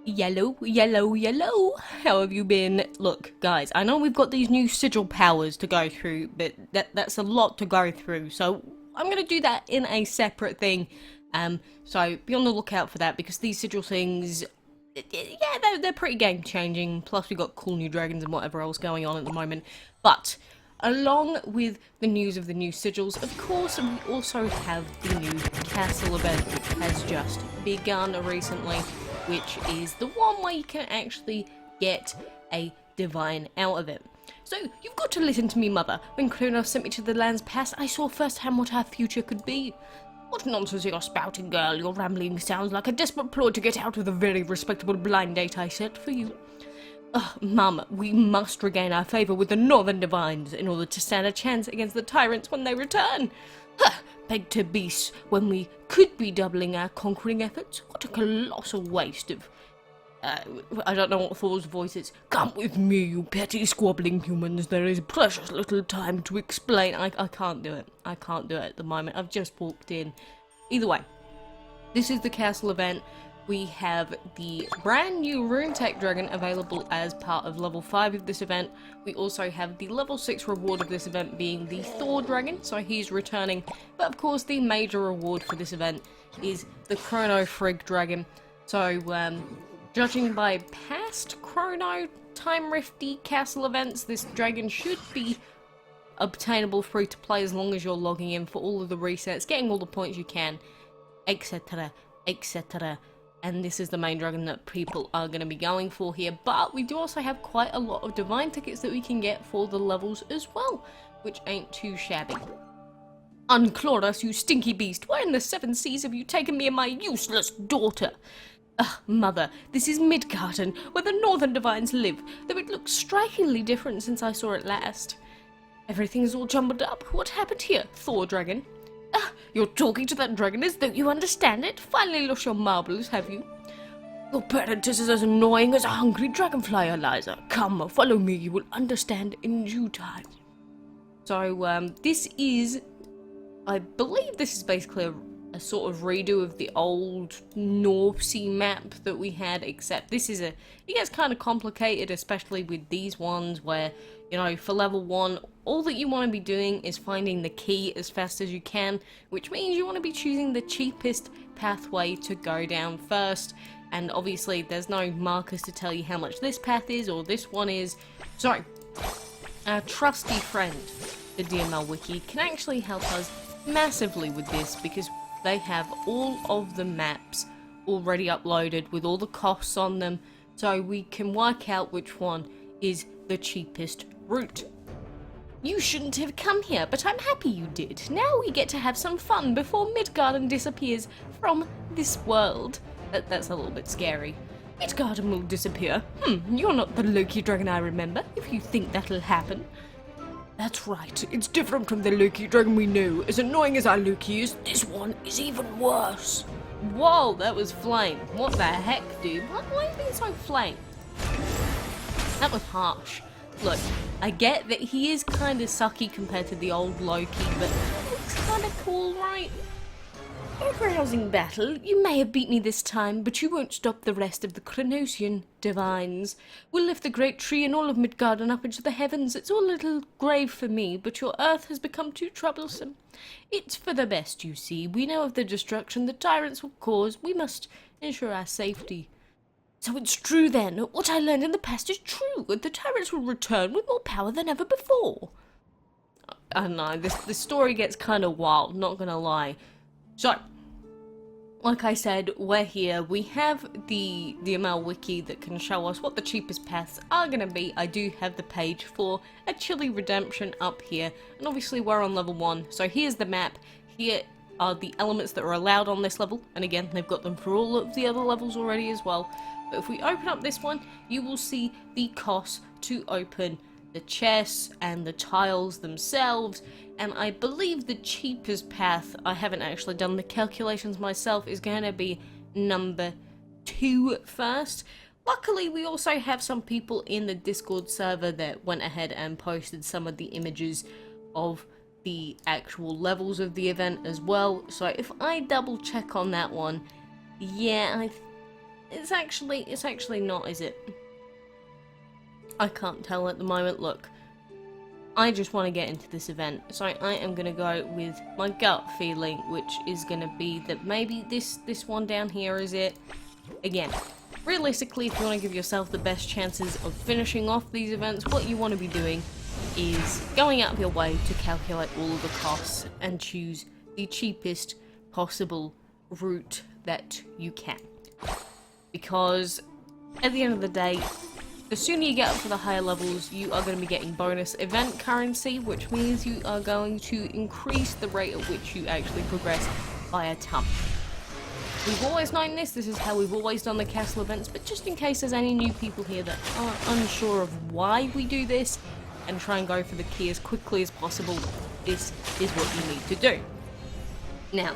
Yellow, yellow, yellow. How have you been? Look, guys, I know we've got these new sigil powers to go through, but that's a lot to go through, so I'm gonna do that in a separate thing. So be on the lookout for that, because these sigil things, yeah, they're pretty game changing. Plus, we got cool new dragons and whatever else going on at the moment. But along with the news of the new sigils, of course, we also have the new castle event, which has just begun recently, which is the one where you can actually get a divine out of it. So, you've got to listen to me, mother. When Chrono sent me to the lands past, I saw firsthand what our future could be. What nonsense you're spouting, girl? Your rambling sounds like a desperate ploy to get out of the very respectable blind date I set for you. Mum, we must regain our favour with the Northern Divines in order to stand a chance against the tyrants when they return. Beg to beasts, when we could be doubling our conquering efforts. What a colossal waste of... I don't know what Thor's voice is. Come with me, you petty squabbling humans. There is precious little time to explain. I can't do it. I can't do it at the moment. I've just walked in. Either way, this is the castle event. We have the brand new Rune Tech dragon available as part of level 5 of this event. We also have the level 6 reward of this event being the Thor dragon, so he's returning. But of course the major reward for this event is the Chrono Frig dragon. So judging by past Chrono Time Rifty castle events, this dragon should be obtainable free to play as long as you're logging in for all of the resets, getting all the points you can, etc, etc. And this is the main dragon that people are going to be going for here. But we do also have quite a lot of divine tickets that we can get for the levels as well, which ain't too shabby. Unclaw us, you stinky beast. Where in the 7 seas have you taken me and my useless daughter? Mother, this is Midgarden, where the Northern Divines live, though it looks strikingly different since I saw it last. Everything's all jumbled up. What happened here, Thor dragon? You're talking to that dragon as though you understand it? Finally lost your marbles, have you? Your parent is as annoying as a hungry dragonfly, Eliza. Come, follow me, you will understand in due time. So, this is... I believe this is basically a sort of redo of the old Norse map that we had, except this is it gets kind of complicated, especially with these ones where, you know, for level 1, all that you want to be doing is finding the key as fast as you can, which means you want to be choosing the cheapest pathway to go down first, and obviously there's no markers to tell you how much this path is or this one is. So, our trusty friend, the DML wiki, can actually help us massively with this, because they have all of the maps already uploaded with all the costs on them, so we can work out which one is the cheapest route. You shouldn't have come here, but I'm happy you did. Now we get to have some fun before Midgarden disappears from this world. That's a little bit scary. Midgarden will disappear. You're not the Loki dragon I remember, if you think that'll happen. That's right, it's different from the Loki dragon we know. As annoying as our Loki is, this one is even worse. Whoa, that was flame. What the heck, dude? Why are you being so flame? That was harsh. Look, I get that he is kind of sucky compared to the old Loki, but he looks kind of cool, right? A rousing battle. You may have beat me this time, but you won't stop the rest of the Chronosian divines. We'll lift the great tree and all of Midgarden up into the heavens. It's all a little grave for me, but your earth has become too troublesome. It's for the best, you see. We know of the destruction the tyrants will cause. We must ensure our safety. So it's true then. What I learned in the past is true. The tyrants will return with more power than ever before. I don't know. The story gets kind of wild, not gonna lie. So, like I said, we're here. We have the DML wiki that can show us what the cheapest paths are going to be. I do have the page for a chilly redemption up here. And obviously we're on level 1. So here's the map. Here are the elements that are allowed on this level. And again, they've got them for all of the other levels already as well. But if we open up this one, you will see the cost to open the chests and the tiles themselves. And I believe the cheapest path, I haven't actually done the calculations myself, is going to be number 2 first. Luckily, we also have some people in the Discord server that went ahead and posted some of the images of the actual levels of the event as well. So if I double check on that one, yeah, it's actually not, is it? I can't tell at the moment. Look, I just want to get into this event, so I am going to go with my gut feeling, which is going to be that maybe this one down here is it. Again, realistically, if you want to give yourself the best chances of finishing off these events, what you want to be doing is going out of your way to calculate all of the costs and choose the cheapest possible route that you can. Because at the end of the day, the sooner you get up to the higher levels, you are going to be getting bonus event currency, which means you are going to increase the rate at which you actually progress by a ton. We've always known this is how we've always done the castle events, but just in case there's any new people here that are unsure of why we do this, and try and go for the key as quickly as possible, this is what you need to do. Now,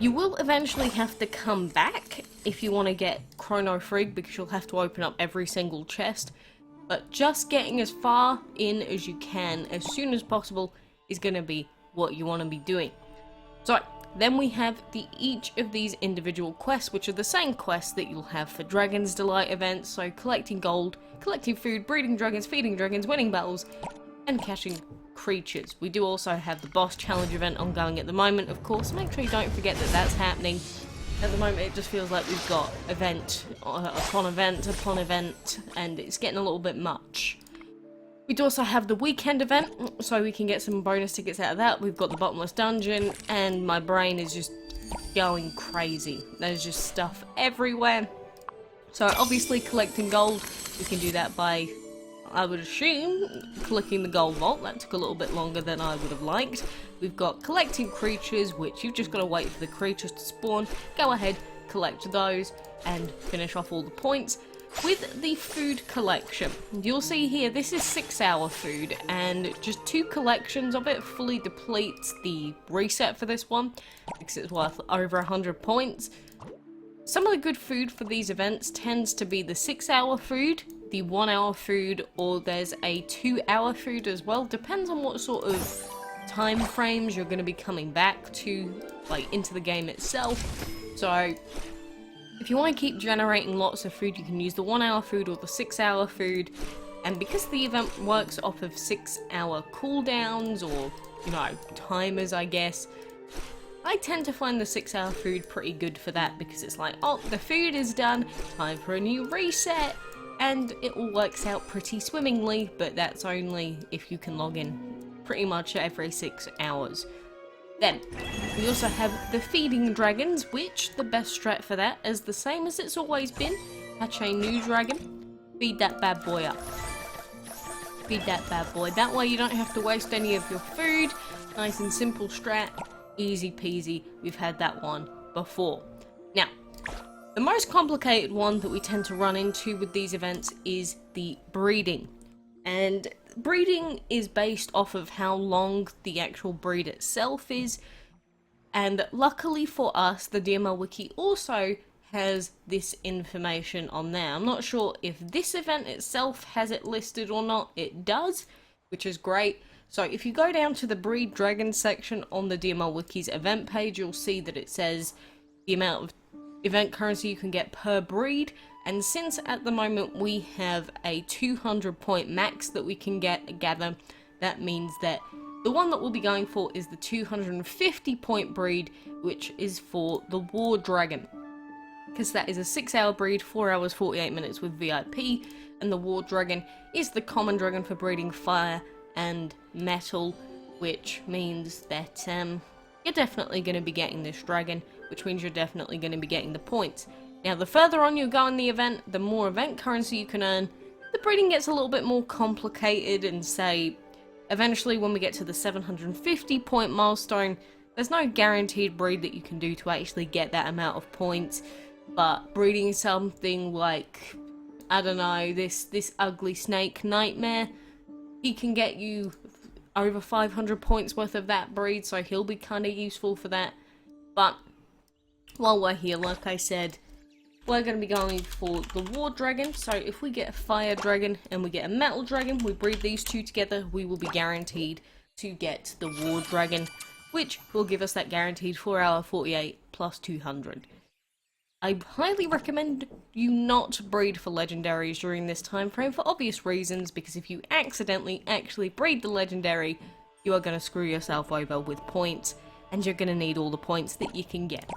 you will eventually have to come back if you want to get Chrono Frig, because you'll have to open up every single chest, but just getting as far in as you can as soon as possible is going to be what you want to be doing. So, then we have each of these individual quests, which are the same quests that you'll have for Dragon's Delight events, so collecting gold, collecting food, breeding dragons, feeding dragons, winning battles, and catching creatures. We do also have the boss challenge event ongoing at the moment, of course. Make sure you don't forget that that's happening. At the moment it just feels like we've got event upon event upon event, and it's getting a little bit much. We do also have the weekend event, so we can get some bonus tickets out of that. We've got the bottomless dungeon, and my brain is just going crazy. There's just stuff everywhere. So obviously collecting gold, we can do that by, I would assume, collecting the gold vault. That took a little bit longer than I would have liked. We've got collecting creatures, which you've just got to wait for the creatures to spawn. Go ahead, collect those, and finish off all the points. With the food collection, you'll see here, this is 6-hour food, and just 2 collections of it fully depletes the reset for this one, because it's worth over 100 points. Some of the good food for these events tends to be the 6-hour food, the 1-hour food, or there's a 2-hour food as well. Depends on what sort of time frames you're going to be coming back to, like, into the game itself. So if you want to keep generating lots of food, you can use the 1-hour food or the 6-hour food. And because the event works off of 6-hour cooldowns, or, you know, timers, I guess, I tend to find the 6-hour food pretty good for that, because it's like, oh, the food is done, time for a new reset, and it all works out pretty swimmingly, but that's only if you can log in pretty much every 6 hours. Then, we also have the feeding dragons, which the best strat for that is the same as it's always been. Catch a new dragon, feed that bad boy up. Feed that bad boy. That way you don't have to waste any of your food. Nice and simple strat. Easy peasy. We've had that one before. Now, the most complicated one that we tend to run into with these events is the breeding. And breeding is based off of how long the actual breed itself is, and luckily for us, the DML wiki also has this information on there. I'm not sure if this event itself has it listed or not. It does, which is great. So if you go down to the breed dragon section on the DML wiki's event page, you'll see that it says the amount of event currency you can get per breed. And since at the moment we have a 200 point max that we can gather, that means that the one that we'll be going for is the 250 point breed, which is for the War Dragon. Because that is a 6-hour breed, 4 hours 48 minutes with VIP, and the War Dragon is the common dragon for breeding fire and metal, which means that you're definitely going to be getting this dragon, which means you're definitely going to be getting the points. Now, the further on you go in the event, the more event currency you can earn. The breeding gets a little bit more complicated, and say, eventually when we get to the 750 point milestone, there's no guaranteed breed that you can do to actually get that amount of points. But breeding something like, I don't know, this ugly snake nightmare, he can get you over 500 points worth of that breed, so he'll be kind of useful for that. But while we're here, like I said, we're going to be going for the War Dragon. So if we get a Fire Dragon and we get a Metal Dragon, we breed these two together, we will be guaranteed to get the War Dragon, which will give us that guaranteed 4 hour 48 plus 200. I highly recommend you not breed for legendaries during this time frame for obvious reasons, because if you accidentally actually breed the legendary, you are going to screw yourself over with points, and you're going to need all the points that you can get.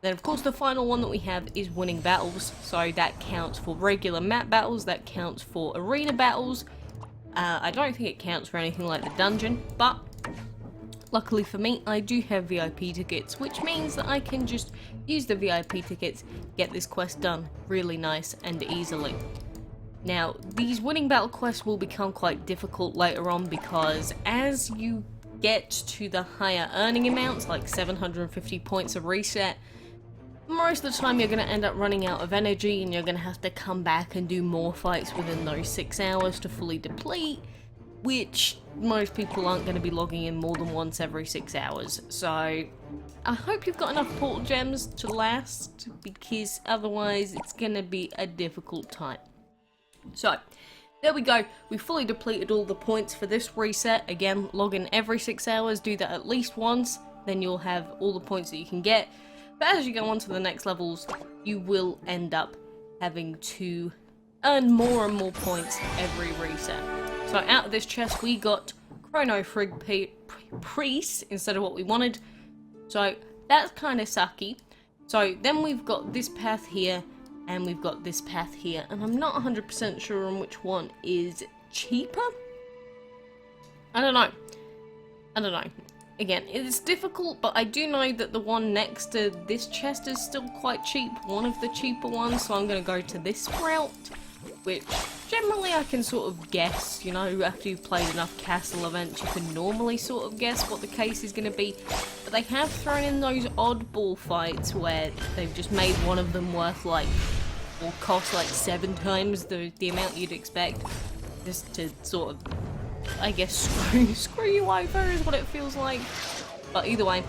Then of course the final one that we have is winning battles, so that counts for regular map battles, that counts for arena battles. I don't think it counts for anything like the dungeon, but luckily for me, I do have VIP tickets, which means that I can just use the VIP tickets, get this quest done really nice and easily. Now, these winning battle quests will become quite difficult later on, because as you get to the higher earning amounts, like 750 points a reset, most of the time you're going to end up running out of energy, and you're going to have to come back and do more fights within those 6 hours to fully deplete, which most people aren't going to be logging in more than once every 6 hours. So I hope you've got enough portal gems to last, because otherwise it's going to be a difficult time. So there we go, we fully depleted all the points for this reset. Again, log in every 6 hours, do that at least once, then you'll have all the points that you can get. But as you go on to the next levels, you will end up having to earn more and more points every reset. So out of this chest we got Chrono Frig Priest instead of what we wanted. So that's kind of sucky. So then we've got this path here, and we've got this path here, and I'm not 100% sure on which one is cheaper. I don't know. Again, it's difficult, but I do know that the one next to this chest is still quite cheap, one of the cheaper ones, so I'm going to go to this route, which generally I can sort of guess, you know, after you've played enough castle events, you can normally sort of guess what the case is going to be, but they have thrown in those oddball fights where they've just made one of them worth like, or cost like 7 times the amount you'd expect, just to sort of, I guess, screw you over is what it feels like. But either way,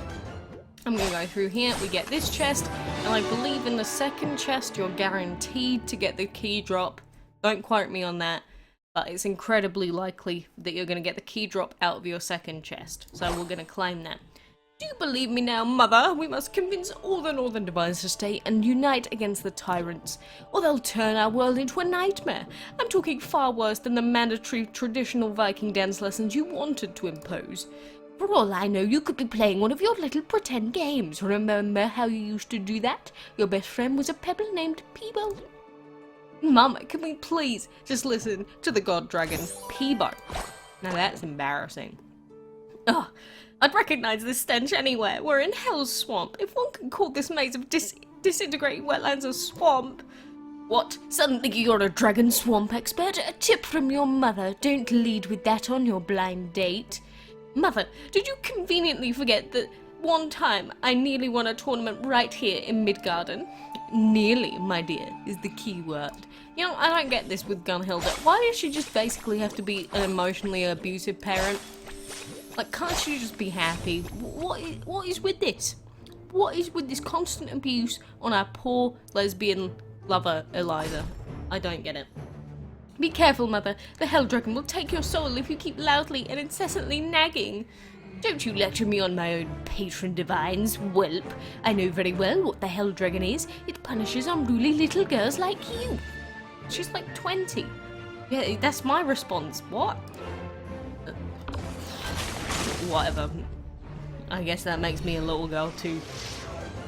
I'm going to go through here. We get this chest, and I believe in the second chest you're guaranteed to get the key drop. Don't quote me on that, but it's incredibly likely that you're going to get the key drop out of your second chest. So we're going to claim that. Do you believe me now, Mother? We must convince all the Northern Divines to stay and unite against the tyrants, or they'll turn our world into a nightmare. I'm talking far worse than the mandatory traditional Viking dance lessons you wanted to impose. For all I know, you could be playing one of your little pretend games. Remember how you used to do that? Your best friend was a pebble named Peebo. Mum, can we please just listen to the god dragon, Peebo? Now that's embarrassing. Ugh. I'd recognise this stench anywhere. We're in Hell's Swamp. If one can call this maze of disintegrating wetlands a swamp. What? Suddenly you're a dragon swamp expert? A tip from your mother. Don't lead with that on your blind date. Mother, did you conveniently forget that one time I nearly won a tournament right here in Midgarden? Nearly, my dear, is the key word. You know, I don't get this with Gunhilda. Why does she just basically have to be an emotionally abusive parent? Like, can't she just be happy? What is with this? What is with this constant abuse on our poor lesbian lover, Eliza? I don't get it. Be careful, Mother. The Hell Dragon will take your soul if you keep loudly and incessantly nagging. Don't you lecture me on my own patron divines, whelp. I know very well what the Hell Dragon is. It punishes unruly little girls like you. She's like 20. Yeah, that's my response. What? Whatever. I guess that makes me a little girl too.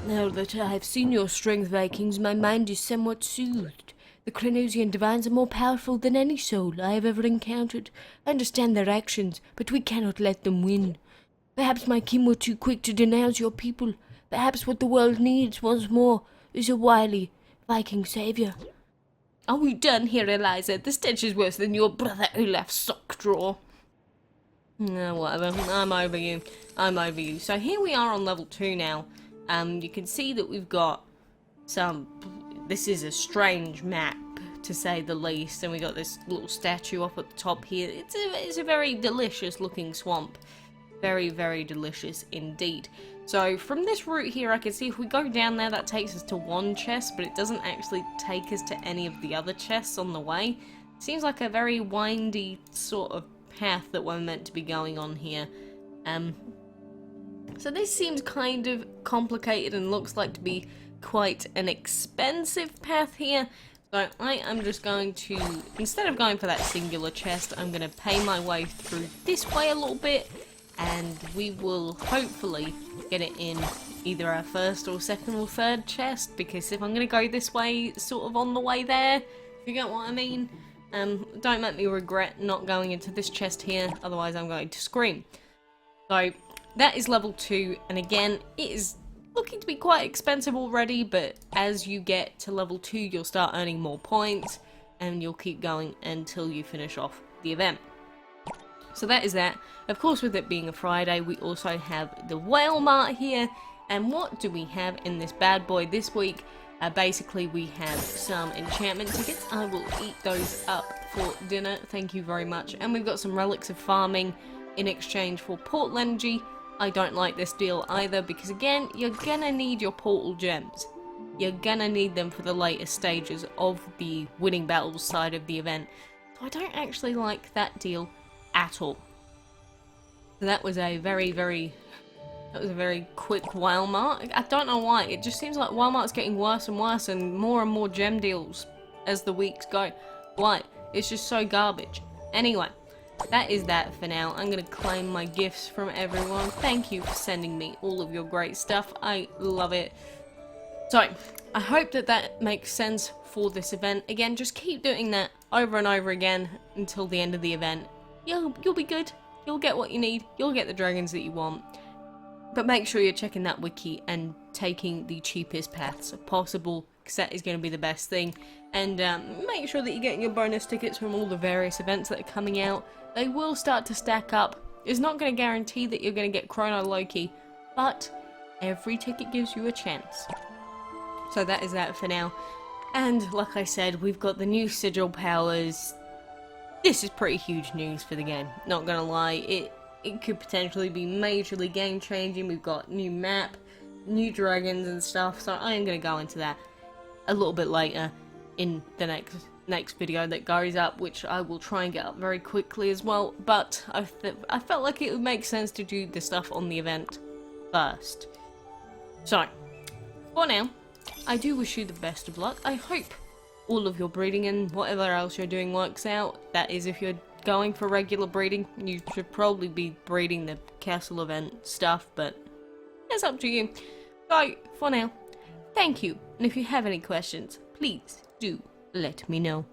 Now that I have seen your strength, Vikings, my mind is somewhat soothed. The Chronosian divines are more powerful than any soul I have ever encountered. I understand their actions, but we cannot let them win. Perhaps my kin were too quick to denounce your people. Perhaps what the world needs once more is a wily Viking savior. Are we done here, Eliza? The stench is worse than your brother Olaf's sock drawer. No, whatever. I'm over you. I'm over you. So here we are on level 2 now. You can see that we've got some... This is a strange map, to say the least. And we got this little statue up at the top here. It's a very delicious looking swamp. Very, very delicious indeed. So from this route here, I can see if we go down there, that takes us to one chest, but it doesn't actually take us to any of the other chests on the way. Seems like a very windy sort of path that we're meant to be going on here. So this seems kind of complicated and looks like to be quite an expensive path here. So I am just going to, instead of going for that singular chest, I'm going to pay my way through this way a little bit, and we will hopefully get it in either our first or second or third chest, because if I'm going to go this way, sort of on the way there, if you get what I mean, don't make me regret not going into this chest here, otherwise I'm going to scream. So that is level 2, and again, it is looking to be quite expensive already, but as you get to level 2, you'll start earning more points, and you'll keep going until you finish off the event. So that is that. Of course, with it being a Friday, we also have the whale mart here, and what do we have in this bad boy this week? Basically, we have some enchantment tickets. I will eat those up for dinner, thank you very much. And we've got some relics of farming in exchange for portal energy. I don't like this deal either, because again, you're gonna need your portal gems. You're gonna need them for the later stages of the winning battles side of the event. So I don't actually like that deal at all. So that was a very quick Walmart. I don't know why, it just seems like Walmart's getting worse and worse and more gem deals as the weeks go. Why? It's just so garbage. Anyway, that is that for now. I'm going to claim my gifts from everyone. Thank you for sending me all of your great stuff. I love it. So, I hope that that makes sense for this event. Again, just keep doing that over and over again until the end of the event. You'll be good. You'll get what you need. You'll get the dragons that you want. But make sure you're checking that wiki and taking the cheapest paths possible, because that is going to be the best thing. And make sure that you're getting your bonus tickets from all the various events that are coming out. They will start to stack up. It's not going to guarantee that you're going to get Chrono Loki, but every ticket gives you a chance. So that is that for now. And like I said, we've got the new sigil powers. This is pretty huge news for the game, not going to lie. It could potentially be majorly game changing. We've got new map, new dragons and stuff, so I am going to go into that a little bit later in the next video that goes up, which I will try and get up very quickly as well, but I felt like it would make sense to do the stuff on the event first. So, for now, I do wish you the best of luck. I hope all of your breeding and whatever else you're doing works out. That is, if you're going for regular breeding, you should probably be breeding the castle event stuff, but it's up to you. So, for now, thank you, and if you have any questions, please do let me know.